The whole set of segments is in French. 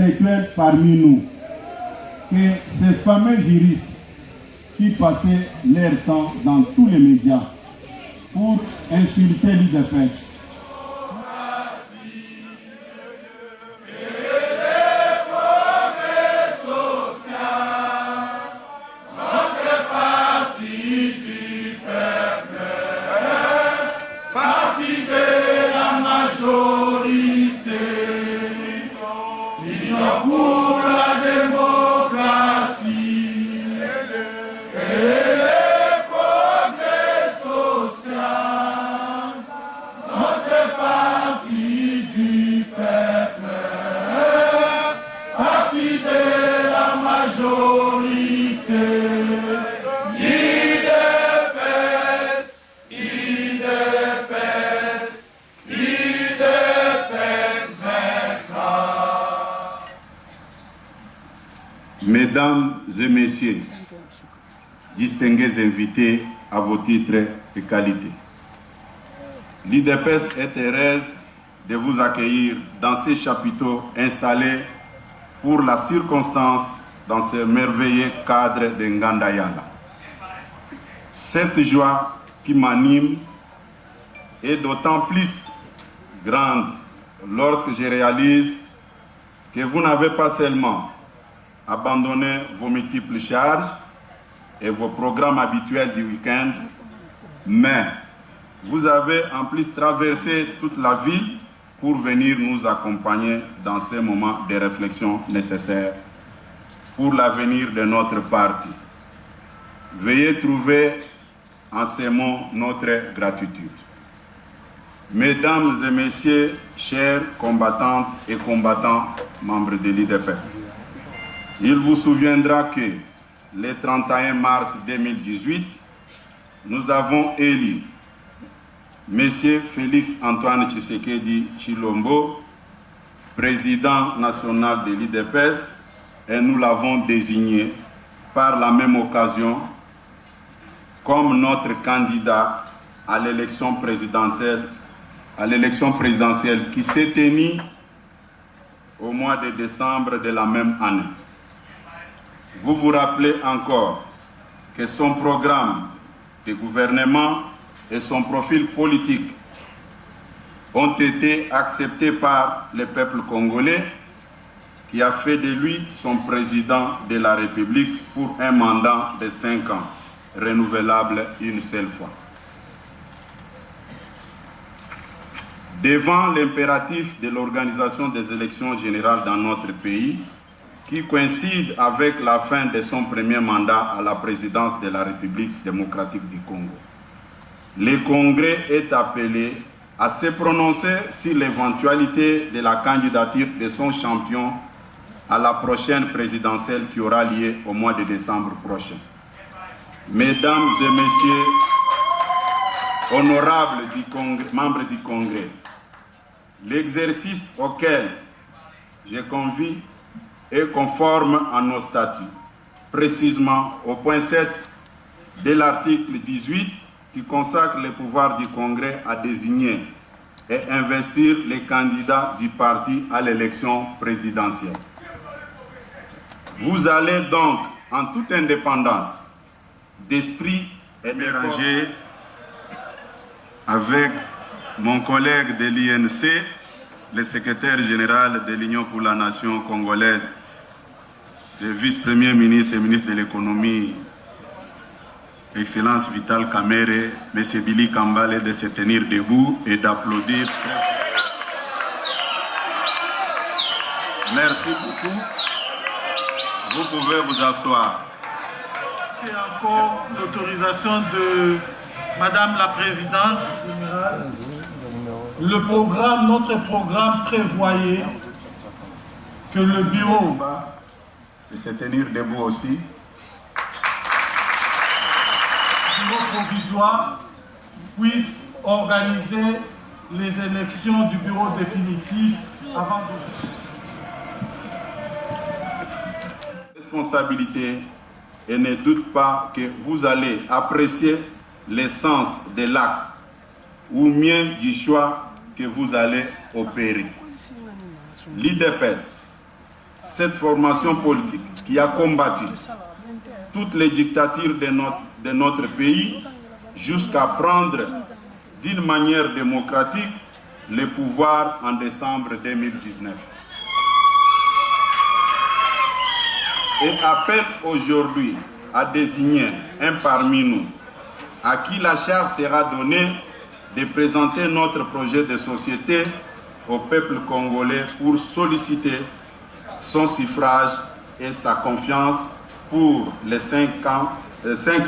intellectuels parmi nous que ces fameux juristes qui passaient leur temps dans tous les médias pour insulter l'UDPS. Mesdames et messieurs, distingués invités à vos titres et qualités, l'UDPS est heureuse de vous accueillir dans ces chapiteaux installés pour la circonstance dans ce merveilleux cadre de Ngandayala. Cette joie qui m'anime est d'autant plus grande lorsque je réalise que vous n'avez pas seulement abandonné vos multiples charges et vos programmes habituels du week-end, mais vous avez en plus traversé toute la ville pour venir nous accompagner dans ces moments de réflexion nécessaires pour l'avenir de notre parti. Veuillez trouver en ces mots notre gratitude. Mesdames et messieurs, chers combattantes et combattants, membres de l'UDPS, il vous souviendra que le 31 mars 2018, nous avons élu M. Félix Antoine Tshisekedi Tshilombo, président national de l'UDPS, et nous l'avons désigné par la même occasion comme notre candidat à l'élection présidentielle qui s'est tenue au mois de décembre de la même année. Vous vous rappelez encore que son programme de gouvernement et son profil politique ont été acceptés par le peuple congolais qui a fait de lui son président de la République pour un mandat de 5 ans, renouvelable une seule fois. Devant l'impératif de l'organisation des élections générales dans notre pays, qui coïncide avec la fin de son premier mandat à la présidence de la République démocratique du Congo, le Congrès est appelé à se prononcer sur l'éventualité de la candidature de son champion à la prochaine présidentielle qui aura lieu au mois de décembre prochain. Mesdames et messieurs, honorables membres du Congrès, l'exercice auquel je convie est conforme à nos statuts, précisément au point 7 de l'article 18 qui consacre le pouvoir du Congrès à désigner et investir les candidats du parti à l'élection présidentielle. Vous allez donc, en toute indépendance d'esprit et d'éranger avec mon collègue de l'INC, le secrétaire général de l'Union pour la Nation congolaise, le vice-premier ministre et ministre de l'économie, Excellence Vital Kamerhe, M. Billy Kambale, de se tenir debout et d'applaudir. Merci beaucoup. Vous pouvez vous asseoir. Et encore l'autorisation de Madame la Présidente générale. Notre programme prévoyait que le bureau de se tenir debout aussi. Provisoire puisse organiser les élections du bureau définitif avant de... Responsabilité et ne doute pas que vous allez apprécier l'essence de l'acte ou mieux du choix que vous allez opérer. L'UDPS cette formation politique qui a combattu toutes les dictatures de notre pays jusqu'à prendre d'une manière démocratique le pouvoir en décembre 2019. Et appelle aujourd'hui à désigner un parmi nous à qui la charge sera donnée de présenter notre projet de société au peuple congolais pour solliciter son suffrage et sa confiance pour les 5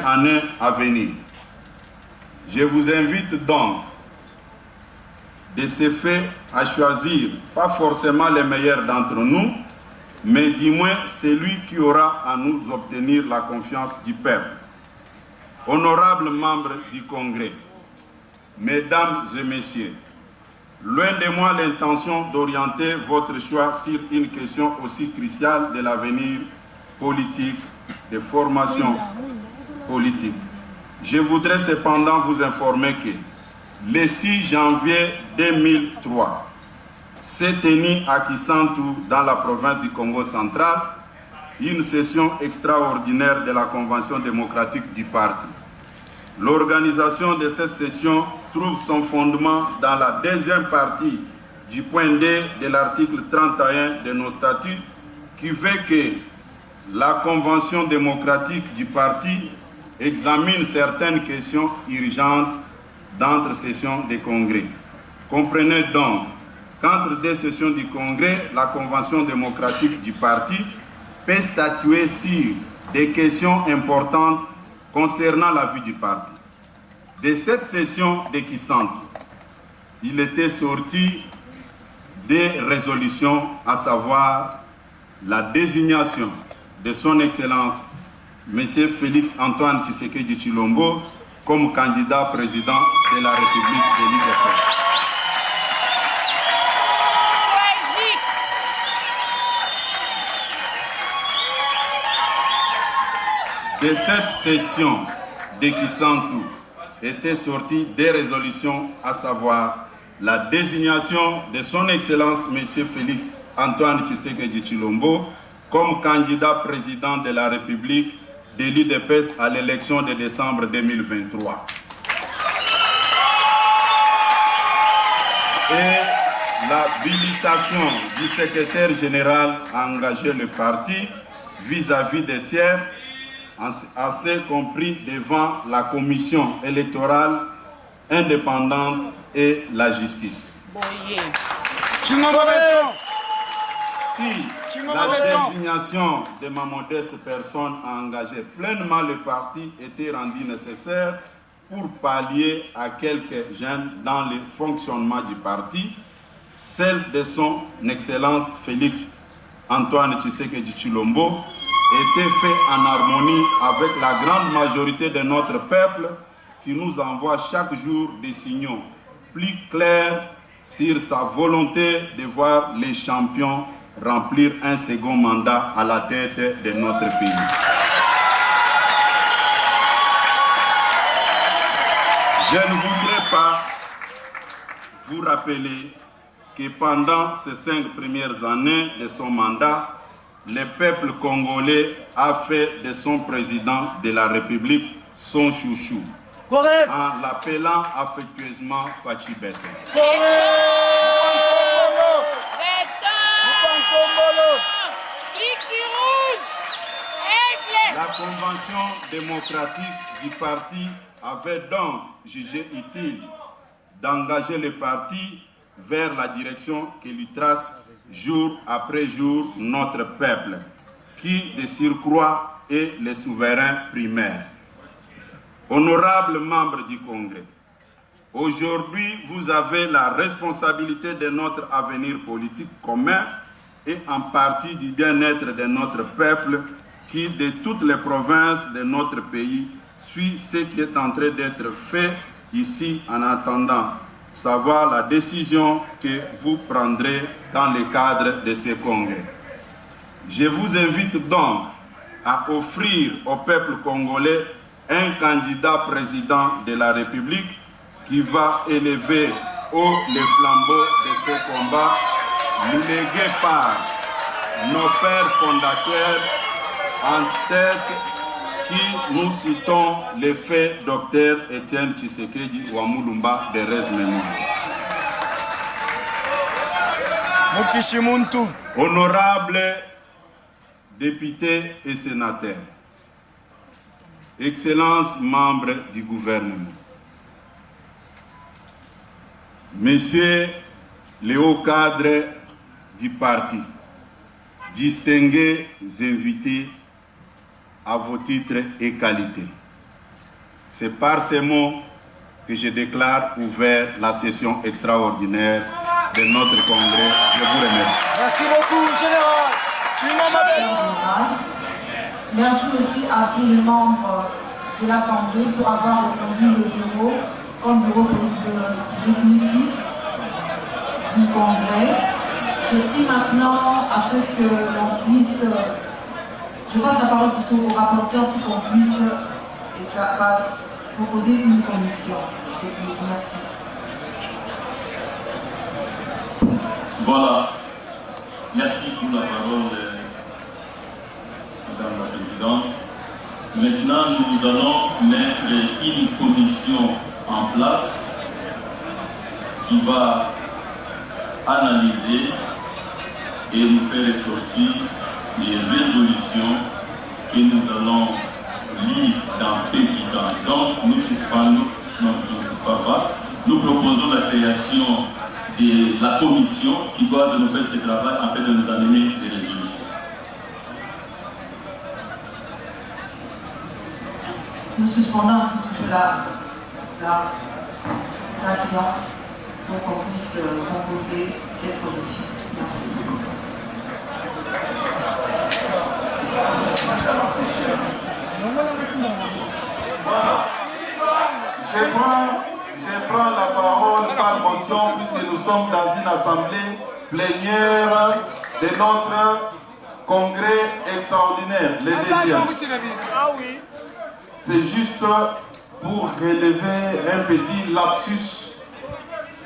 années à venir. Je vous invite donc de ce fait à choisir, pas forcément les meilleurs d'entre nous, mais du moins celui qui aura à nous obtenir la confiance du peuple. Honorables membres du Congrès, Mesdames et Messieurs, loin de moi l'intention d'orienter votre choix sur une question aussi cruciale de l'avenir politique, de formation politique. Je voudrais cependant vous informer que le 6 janvier 2003, s'est tenue à Kisantu, dans la province du Congo central, une session extraordinaire de la Convention démocratique du parti. L'organisation de cette session trouve son fondement dans la deuxième partie du point D de l'article 31 de nos statuts, qui veut que la Convention démocratique du parti examine certaines questions urgentes d'entre sessions des congrès. Comprenez donc qu'entre deux sessions du congrès, la Convention démocratique du parti peut statuer sur des questions importantes concernant la vie du parti. De cette session de Kisantu, il était sorti des résolutions, à savoir la désignation de son Excellence M. Félix Antoine Tshisekedi Tshilombo comme candidat président de la République de l'UDPS. De cette session de Kisantu étaient sorties des résolutions, à savoir la désignation de son Excellence M. Félix Antoine Tshisekedi Tshilombo comme candidat président de la République de l'UDPS à l'élection de décembre 2023. Et l'habilitation du secrétaire général à engager le parti vis-à-vis des tiers, assez compris devant la commission électorale indépendante et la justice. Si la désignation de ma modeste personne a engagé pleinement le parti était rendue nécessaire pour pallier à quelques gênes dans le fonctionnement du parti, celle de son Excellence Félix Antoine Tshisekedi Tshilombo était faite en harmonie avec la grande majorité de notre peuple qui nous envoie chaque jour des signaux plus clairs sur sa volonté de voir les champions remplir un second mandat à la tête de notre pays. Je ne voudrais pas vous rappeler que pendant ces 5 premières années de son mandat, le peuple congolais a fait de son président de la République son chouchou, en l'appelant affectueusement Fachi Bete. La Convention démocratique du parti avait donc jugé utile d'engager le parti vers la direction que lui trace jour après jour notre peuple, qui de surcroît est le souverain primaire. Honorables membres du Congrès, aujourd'hui vous avez la responsabilité de notre avenir politique commun et en partie du bien-être de notre peuple qui, de toutes les provinces de notre pays, suit ce qui est en train d'être fait ici en attendant savoir la décision que vous prendrez dans le cadre de ce congrès. Je vous invite donc à offrir au peuple congolais un candidat président de la République qui va élever haut les flambeaux de ce combat, légué par nos pères fondateurs en tête qui nous citons les faits Dr Étienne Tshisekedi Wamulumba de Res Mémoire. Honorables députés et sénateurs, Excellences membres du gouvernement, Messieurs les hauts cadres du parti, distingués invités à vos titres et qualités. C'est par ces mots que je déclare ouvert la session extraordinaire de notre congrès. Je vous remercie. Merci beaucoup, Général. Merci aussi à tous les membres de l'Assemblée pour avoir reconduit le bureau comme bureau définitif du congrès. Je prie maintenant à ce que l'on puisse, je passe la parole plutôt au rapporteur pour qu'on puisse proposer une commission. Merci. Voilà. Merci pour la parole, Madame la Présidente. Maintenant, nous allons mettre une commission en place qui va analyser et nous faire ressortir les résolutions que nous allons lire dans peu de temps. Donc, nous suspendons notre papa. Nous proposons la création de la commission qui doit nous faire ce travail afin de nous amener des résolutions. Nous suspendons toute la séance pour qu'on puisse composer cette commission. Merci. Voilà. Je prends la parole par motion puisque nous sommes dans une assemblée plénière de notre congrès extraordinaire, le deuxième. C'est juste pour relever un petit lapsus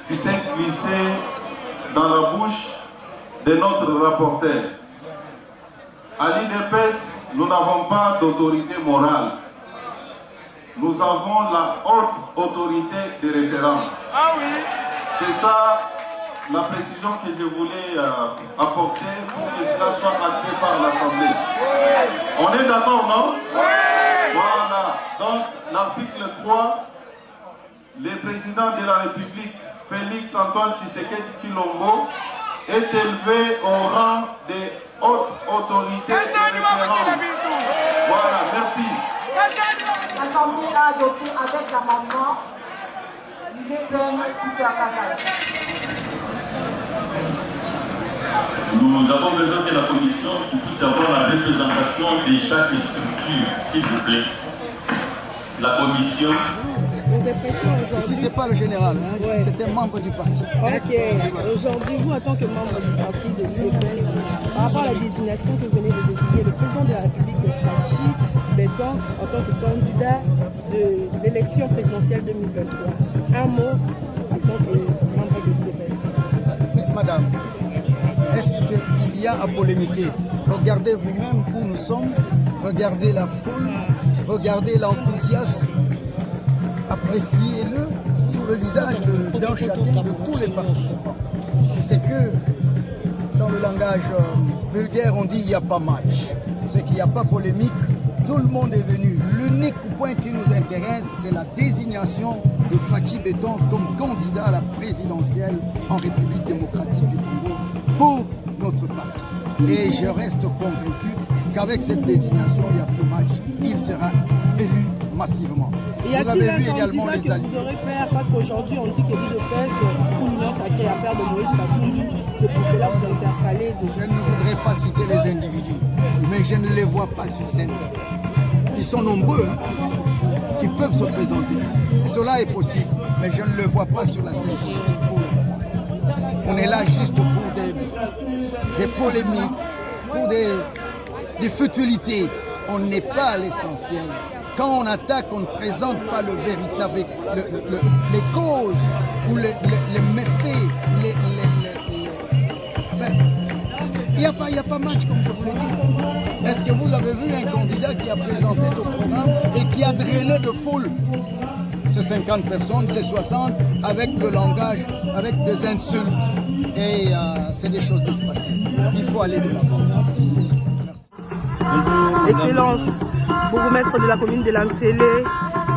qui s'est glissé dans la bouche de notre rapporteur. À l'IDPS, nous n'avons pas d'autorité morale. Nous avons la haute autorité de référence. Ah oui. C'est ça la précision que je voulais apporter pour que cela soit acté par l'Assemblée. On est d'accord, non? Voilà. Donc, l'article 3, le président de la République, Félix Antoine Tshisekedi Tshilombo, est élevé au rang de haute autorité de référence. Voilà, merci. L'Assemblée a adopté avec l'amendement du VPN Peter Kazal. Nous avons besoin que la commission puisse avoir la représentation de chaque structure, s'il vous plaît. La commission. Ici, c'est pas le général, hein. Ici, c'est un membre du parti. Ok. Aujourd'hui, vous, en tant que membre du parti de l'UDPS, par rapport à la désignation que vous venez de désigner, le président de la République de Fachi Béton en tant que candidat de l'élection présidentielle 2023. Un mot en tant que membre de l'UDPS. Mais madame, est-ce qu'il y a à polémiquer? Regardez vous-même où nous sommes, regardez la foule, regardez l'enthousiasme, appréciez-le sur le visage d'un chacun, de tous les participants. C'est que dans le langage vulgaire, on dit il n'y a pas match. C'est qu'il n'y a pas polémique, tout le monde est venu. L'unique point qui nous intéresse, c'est la désignation de Fachi Béton comme candidat à la présidentielle en République démocratique du Congo pour notre parti. Et je reste convaincu qu'avec cette désignation, il n'y a plus match, il sera élu massivement. Et y a-t-il un candidat que vous aurez peur? Parce qu'aujourd'hui, on dit que l'UDPS, pour l'Union sacrée à faire de Moïse Katumbi, c'est pour cela que vous avez intercalé. Je ne voudrais pas citer les individus, mais je ne les vois pas sur scène. Ils sont nombreux, hein, qui peuvent se présenter. Cela est possible, mais je ne le vois pas sur la scène politique. On est là juste pour des polémiques, pour des futilités. On n'est pas à l'essentiel. Quand on attaque, on ne présente pas le véritable, les causes ou les méfaits, Il n'y a pas match, comme je vous l'ai dit. Est-ce que vous avez vu un candidat qui a présenté le programme et qui a drainé de foule? C'est 50 personnes, c'est 60, avec le langage, avec des insultes. Et c'est des choses espacées. Il faut aller de l'avant. Excellence, bourgmestre de la commune de Lanzélé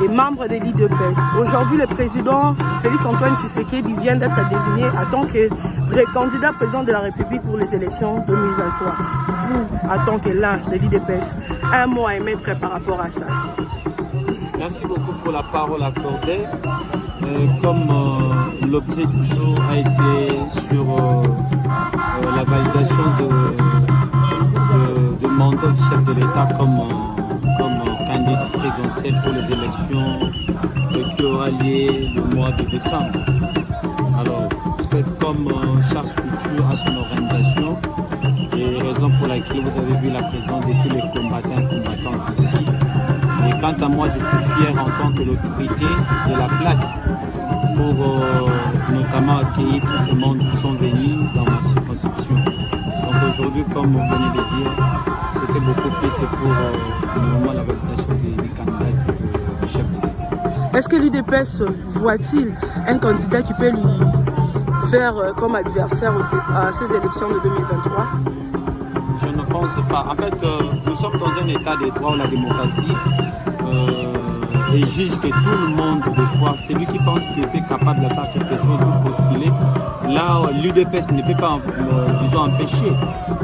et membre de l'IDPS. Aujourd'hui, le président Félix-Antoine Tshisekedi vient d'être désigné en tant que candidat président de la République pour les élections 2023. Vous, en tant que l'un de l'IDPS, un mot à émettre par rapport à ça. Merci beaucoup pour la parole accordée. Comme l'objet du jour a été sur la validation de mandat du chef de l'État comme candidat présidentiel pour les élections qui aura lieu le mois de décembre. Alors, comme chaque structure a son organisation, et raison pour laquelle vous avez vu la présence de tous les combattants et combattantes ici. Et quant à moi, je suis fier en tant que l'autorité de la place pour notamment accueillir tous ces membres qui sont venus dans ma circonscription. Donc aujourd'hui, comme vous venez de dire, c'était beaucoup plus pour le moment la validation des candidats du chef de l'État. Est-ce que l'UDPS voit-il un candidat qui peut lui faire comme adversaire à ces élections de 2023? Je ne pense pas. En fait, nous sommes dans un état de droit où la démocratie exige que tout le monde, des fois, celui qui pense qu'il est capable de faire quelque chose, de postuler, là, l'UDPS ne peut pas, disons, empêcher.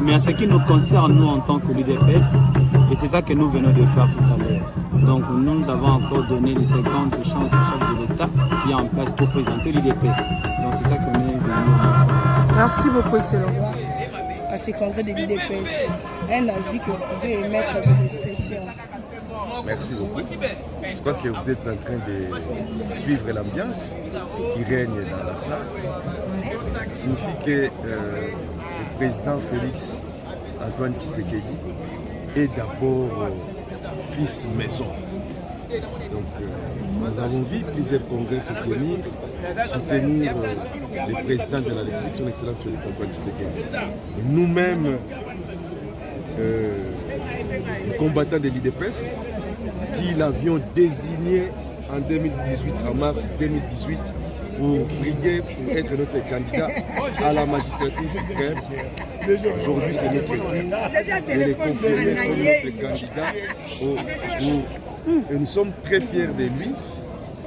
Mais en ce qui nous concerne, nous, en tant que l'UDPS, et c'est ça que nous venons de faire tout à l'heure. Donc, nous avons encore donné les 50 chances au chef de l'État qui est en place pour présenter l'UDPS. Donc, c'est ça que nous venons de faire. Merci beaucoup, Excellence. À ces congrès de l'IDPS, un avis que vous pouvez émettre vos expressions. Merci beaucoup. Je crois que vous êtes en train de suivre l'ambiance qui règne dans la salle. Ça signifie que le président Félix Antoine Tshisekedi est d'abord fils maison. Donc nous avons vu plusieurs congrès se tenir, soutenir le président de la République, son Excellence Félix Antoine Tshisekedi. Nous-mêmes, les combattants de l'IDPS, qui l'avions désigné en 2018, en mars 2018, pour briguer, pour être notre candidat à la magistrature suprême. Aujourd'hui, c'est notre tour de les confirmer comme notre candidat. Et nous sommes très fiers de lui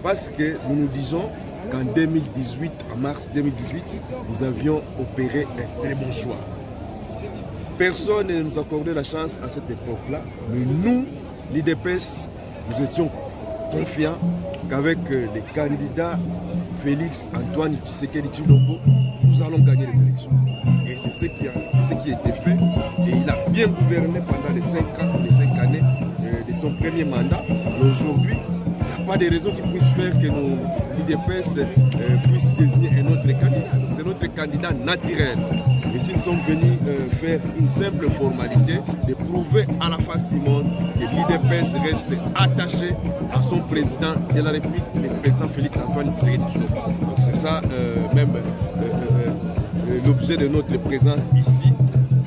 parce que nous nous disons qu'en 2018, en mars 2018, nous avions opéré un très bon choix. Personne ne nous accordait la chance à cette époque-là, mais nous, l'IDPS, nous étions confiants qu'avec les candidats Félix Antoine Tshisekedi Tshilombo, nous allons gagner les élections. Et c'est ce qui a été fait. Et il a bien gouverné pendant les 5 années de son premier mandat. Aujourd'hui, il n'y a pas de raison qui puisse faire que l'IDPS puisse désigner un autre candidat. C'est notre candidat naturel. Et si nous sommes venus faire une simple formalité de prouver à la face du monde que l'IDPS reste attaché à son président de la République, le président Félix Antoine Tshisekedi Tshilombo. Donc c'est ça même l'objet de notre présence ici.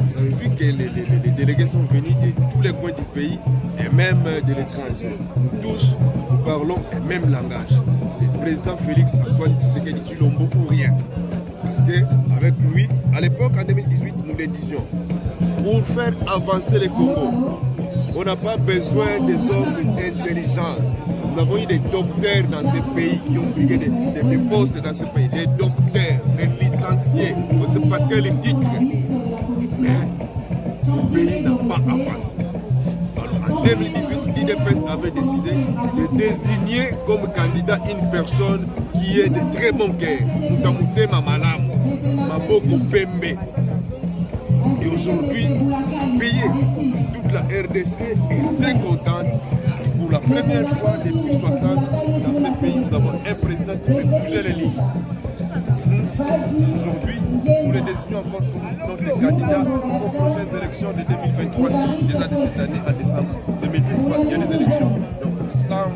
Vous avez vu que les délégués sont venus de tous les coins du pays et même de l'étranger. Nous tous, nous parlons un même langage. C'est le président Félix Antoine Tshisekedi Tshilombo ou rien. Parce qu'avec lui, à l'époque, en 2018, nous le disions, pour faire avancer le Congo, on n'a pas besoin des hommes intelligents. Nous avons eu des docteurs dans ces pays qui ont pris des postes dans ces pays, des docteurs, des licenciés, on ne sait pas quel titre. Mais ce pays n'a pas avancé. Alors en 2018, l'IDPS avait décidé de désigner comme candidat une personne qui est de très bon cœur, Moutamutema Malamu, Maboko Pembe. Et aujourd'hui, ce pays, toute la RDC est très contente. Pour la première fois depuis 60, dans ce pays, nous avons un président qui fait bouger les lignes. Aujourd'hui, nous les décidons encore pour notre candidat aux prochaines élections de 2023, déjà de cette année, en décembre 2023. Il y a des élections. Donc, sans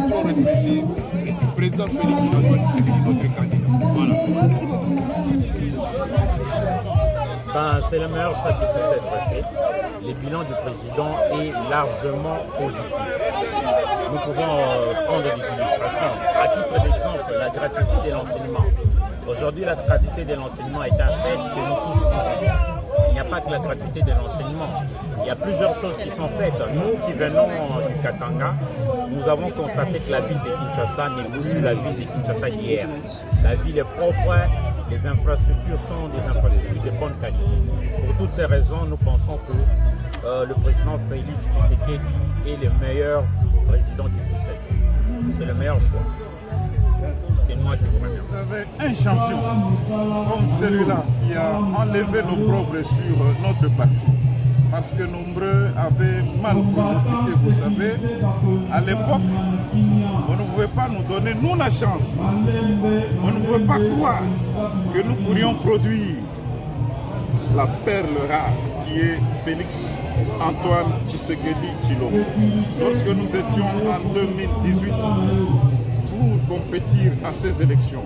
trop réfléchir, c'est le président Félix Antoine Tshisekedi, notre candidat. Voilà. c'est le meilleur choix qui puisse être fait. Le bilan du président est largement positif. Nous pouvons prendre des illustrations. À titre d'exemple, la gratuité de l'enseignement. Aujourd'hui, la gratuité de l'enseignement est un fait que nous tous vivons. Il n'y a pas que la gratuité de l'enseignement. Il y a plusieurs choses qui sont faites. Nous qui venons du Katanga, nous avons constaté que la ville de Kinshasa n'est plus la ville de Kinshasa d'hier. La ville est propre, les infrastructures sont des infrastructures de bonne qualité. Pour toutes ces raisons, nous pensons que le président Félix Tshisekedi est le meilleur président qui puisse être. C'est le meilleur choix. C'est moi qui vous remercie. Vous avez un champion comme celui-là qui a enlevé l'opprobre sur notre parti. Parce que nombreux avaient mal pronostiqué, vous savez. À l'époque, on ne pouvait pas nous donner, nous, la chance. On ne pouvait pas croire que nous pourrions produire la perle rare qui est Félix Antoine Tshisekedi Tshilombo. Lorsque nous étions en 2018 pour compétir à ces élections.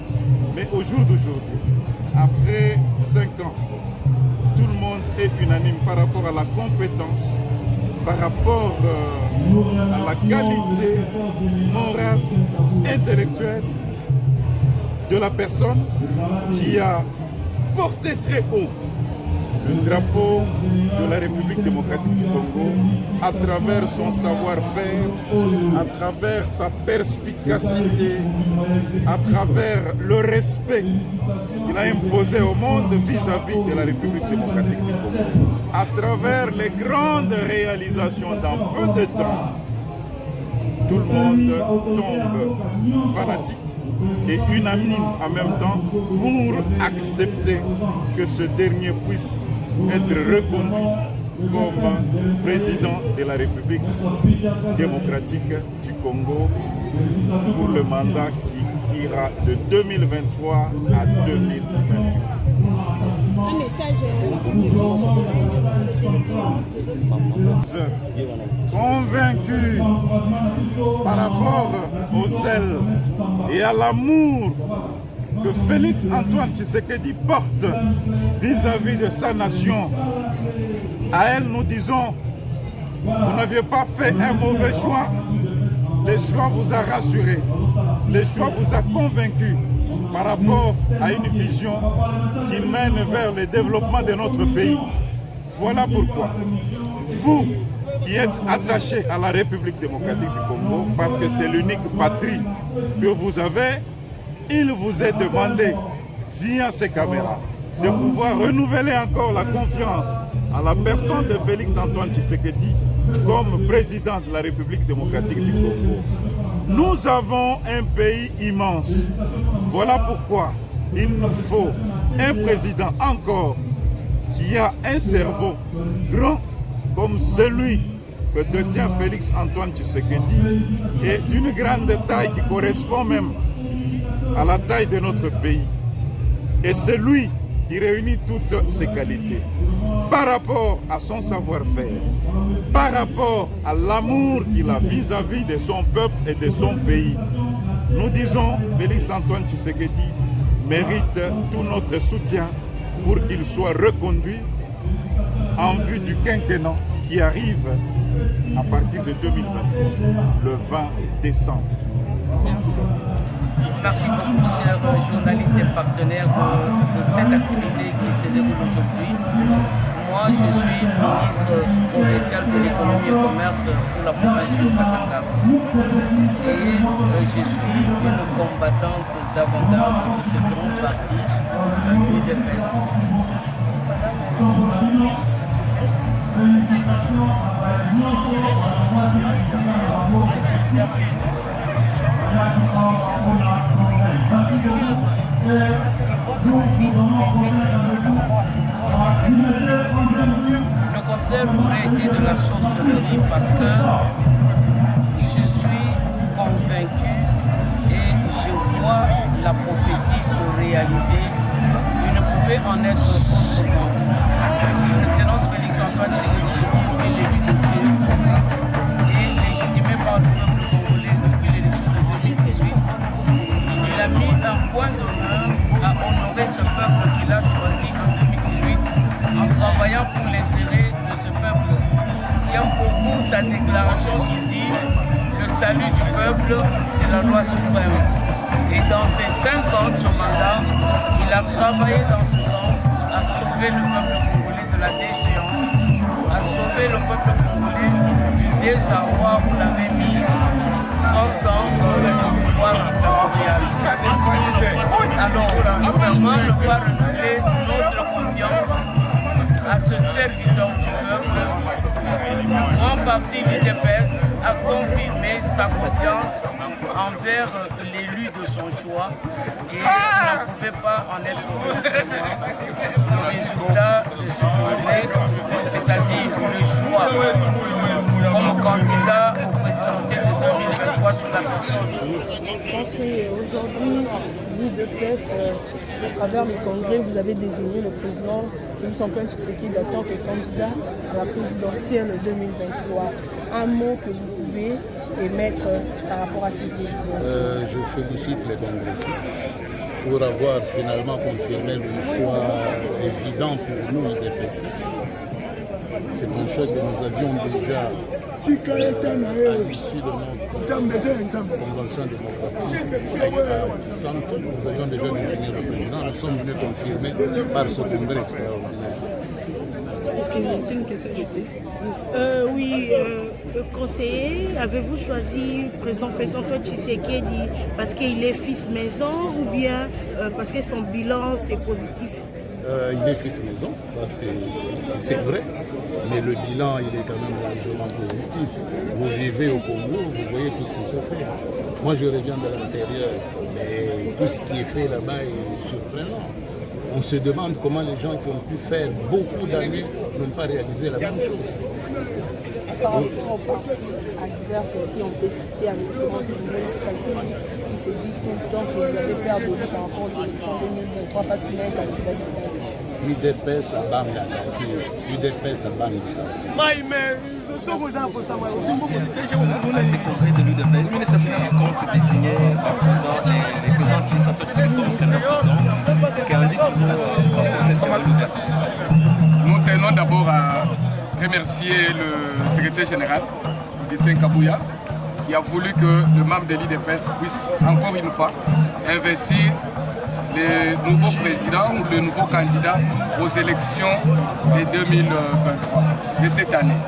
Mais au jour d'aujourd'hui, après 5 ans, tout le monde est unanime par rapport à la compétence, par rapport à la qualité morale, intellectuelle de la personne qui a porté très haut le drapeau de la République démocratique du Congo à travers son savoir-faire, à travers sa perspicacité, à travers le respect qu'il a imposé au monde vis-à-vis de la République démocratique du Congo, à travers les grandes réalisations dans peu de temps. Tout le monde tombe fanatique et unanime en même temps pour accepter que ce dernier puisse être reconduit comme président de la République démocratique du Congo pour le mandat qui ira de 2023 à 2028. Un message convaincu par rapport au zèle et à l'amour que Félix Antoine Tshisekedi porte vis-à-vis de sa nation. À elle, nous disons, vous n'aviez pas fait un mauvais choix. Le choix vous a rassuré. Le choix vous a convaincu par rapport à une vision qui mène vers le développement de notre pays. Voilà pourquoi vous qui êtes attachés à la République démocratique du Congo, parce que c'est l'unique patrie que vous avez, il vous est demandé, via ces caméras, de pouvoir renouveler encore la confiance à la personne de Félix Antoine Tshisekedi comme président de la République démocratique du Congo. Nous avons un pays immense. Voilà pourquoi il nous faut un président encore qui a un cerveau grand comme celui que détient Félix Antoine Tshisekedi et d'une grande taille qui correspond même à la taille de notre pays. Et c'est lui qui réunit toutes ces qualités par rapport à son savoir-faire, par rapport à l'amour qu'il a vis-à-vis de son peuple et de son pays. Nous disons, Félix Antoine Tshisekedi mérite tout notre soutien pour qu'il soit reconduit en vue du quinquennat qui arrive à partir de 2023, le 20 décembre. Merci. Merci beaucoup, chers journalistes et partenaires de cette activité qui se déroule aujourd'hui. Moi, je suis ministre provincial de l'économie et commerce pour la province du Katanga. Et je suis une combattante d'avant-garde de ce grand parti, l'UDPS. Le contraire aurait été de la sorcellerie parce que je suis convaincu et je vois la prophétie se réaliser. Il ne pouvait en être autrement. Son Excellence Félix Antoine Tshisekedi Tshilombo est l'élu de Dieu et légitimé par le peuple congolais depuis l'élection de 2018. Il a mis un point d'honneur à honorer ce peuple qu'il a choisi en 2018 en sa déclaration qui dit le salut du peuple, c'est la loi suprême. Et dans ses 5 ans de son mandat, il a travaillé dans ce sens, à sauver le peuple congolais de la déchéance, à sauver le peuple congolais du désarroi. Vous l'avez mis 30 ans dans le pouvoir dictatorial. Alors, nous vraiment ne pas renouveler notre confiance à ce serviteur du peuple. Grand parti l'UDPS a confirmé sa confiance envers l'élu de son choix et on ne pouvait pas en être témoin. Le résultat de ce congrès, c'est-à-dire le choix comme candidat au présidentiel de 2023 sur la personne. Aujourd'hui, l'UDPS, à travers le congrès, vous avez désigné le président Félix Antoine Tshisekedi en tant que candidat à la présidentielle 2023. Un mot que vous pouvez émettre par rapport à cette désignation. Je félicite les congressistes pour avoir finalement confirmé le choix évident pour nous, les UDPSistes. C'est un choix que nous avions déjà à l'issue de notre convention démocratique. Nous avions déjà désigné le président. Nous sommes venus confirmer par ce congrès extraordinaire. Est-ce qu'il y a une question? Oui, conseiller, avez-vous choisi le président Félix Antoine Tshisekedi parce qu'il est fils maison ou bien parce que son bilan c'est positif? Il est fils maison, ça c'est vrai, mais le bilan il est quand même largement positif. Vous vivez au Congo, vous voyez tout ce qui se fait. Moi je reviens de l'intérieur, mais tout ce qui est fait là-bas est surprenant. On se demande comment les gens qui ont pu faire beaucoup d'années n'ont pas réalisé la même chose. Par rapport aux partis adverses aussi, on peut citer à l'occurrence qui se dit tout le temps que vous avez perdu par rapport aux élections 2023 parce qu'il y a un candidat différent. UDPS à Banga, UDPS à Bangissa. Ces congrès de l'UDPS, il compte désigner un président et les présidents qui s'appellent comme candidat président. Nous tenons d'abord à remercier le secrétaire général, Augustin Kabouya, qui a voulu que le membre de l'UDPS puisse encore une fois investir les nouveaux présidents ou les nouveaux candidats aux élections de 2023, de cette année.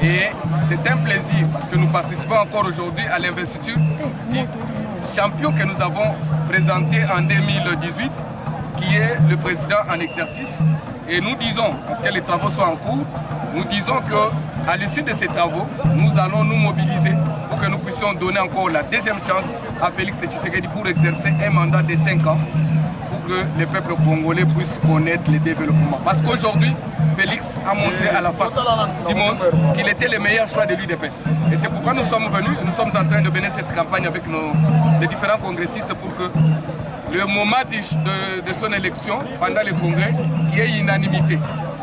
Et c'est un plaisir parce que nous participons encore aujourd'hui à l'investiture du champion que nous avons présenté en 2018, qui est le président en exercice. Et nous disons, parce que les travaux sont en cours, nous disons qu'à l'issue de ces travaux, nous allons nous mobiliser pour que nous puissions donner encore la deuxième chance à Félix Tshisekedi pour exercer un mandat de 5 ans pour que le peuple congolais puisse connaître le développement. Parce qu'aujourd'hui, Félix a montré à la face du monde qu'il était le meilleur choix de l'UDPS. Et c'est pourquoi nous sommes venus, nous sommes en train de mener cette campagne avec les différents congressistes pour que le moment de son élection, pendant le congrès, qu'il y ait unanimité.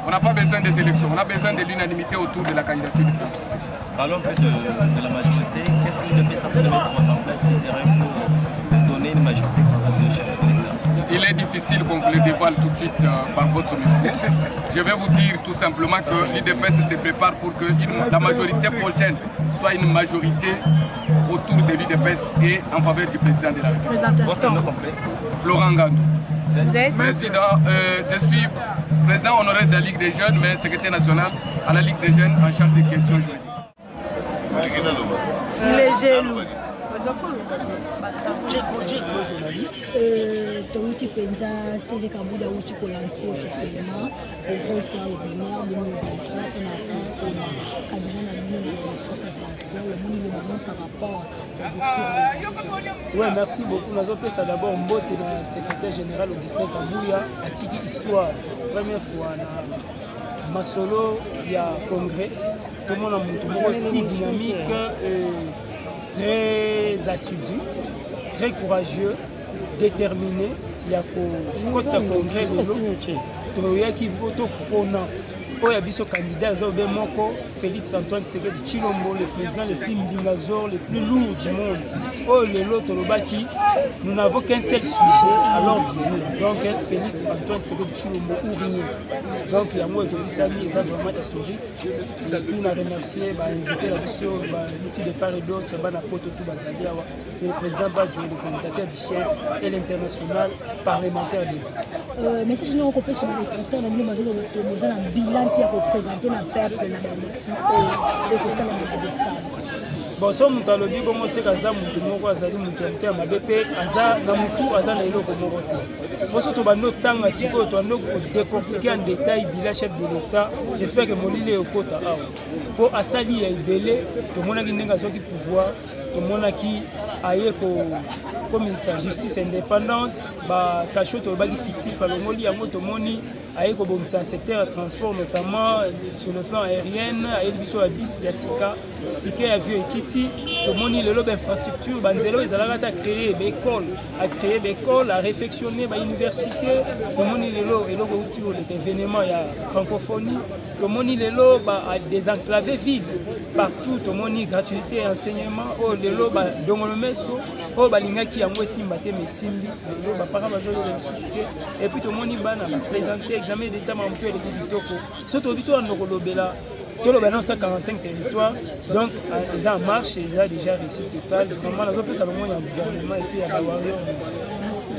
On n'a pas besoin des élections, on a besoin de l'unanimité autour de la candidature de Félix. Parlons plus de la majorité. Qu'est-ce qu'il devait certainement mettre en place pour donner une majorité au chef de l'État? Il est difficile qu'on vous le dévoile tout de suite par votre micro. Je vais vous dire tout simplement que l'UDPS se prépare pour que la majorité prochaine soit une majorité autour de l'UDPS et en faveur du président de la République. Florent Gandou. Vous êtes président, je suis président honoraire de la Ligue des Jeunes, mais secrétaire national à la Ligue des Jeunes en charge des questions juridiques. Les jeunes. Touti Penza, CG Kabouda Outi lancé officiellement au poste ordinaire 2023 on a candidat à l'élection présidentielle. Le moment par rapport au discours. Oui, merci beaucoup. Nous avons fait d'abord Mbote, le secrétaire général Augustin Kabouya, a tiki histoire. Première fois, ma solo, il y a congrès. Tout le monde a montré aussi dynamique, très assidu, très courageux, déterminé. Il y a un congrès de l'eau. Il y a oyo biso candidat Zobe Moko, Félix Antoine Tshisekedi Tshilombo, le président le plus mbingazor, le plus lourd du monde. Oh Lelo Tolobaki, nous n'avons qu'un seul sujet à l'ordre du jour. Donc être Félix Antoine Tshisekedi Tshilombo ou rien. Donc il y a moi et Sami, c'est vraiment historique. Et puis on a remercié, invité la mission, l'outil de part et d'autre, c'est le président Badjo, le commentateur du chef et l'international parlementaire de mais si je n'ai pas compris, c'est le temps de nous un bilan qui a représenté le peuple dans l'élection et le conseil de décembre. Bon, so mutu alobi bongo seka aza mutu moko azali mutu ya motema mabe mpe aza na mutu aza na eloko moko te boso tobandi otanga sikoyo tobandi kodecortike en détail bila chef de l'état. J'espère que molili ekota awa mpo asali ya ebele tomonaki ndenge azwaki pouvoir, tomonaki aye kokomisa justice indépendante, bakasho tolobaki fictif alongoli yango, tomoni aye kobongisa secteur ya transport notamment sur le plan aérien, aye biso ya bis ya sika tike ya vieux ekiti, tomoni lelo bainfrastructure banzelo ezalaka ta créer baécole, à réfectionner bauniversité, tomoni lelo eloko uti les événements ya francophonie, tomoni lelo désenclaver ville partout, tomoni gratuité et enseignement, oh lelo dongolo meso oh balingaki yango esimba te mesimbi lelo bapara bazolela lisusu te, et puis tomoni bana baprésenter examen d'état mamutu eleki kitoko so tobi to andoko lobela toloba dans 145 territoires, donc ils en marche, ils ont déjà réussi total, vraiment la zone peut s'allonger en gouvernement et puis à la warrior. Merci.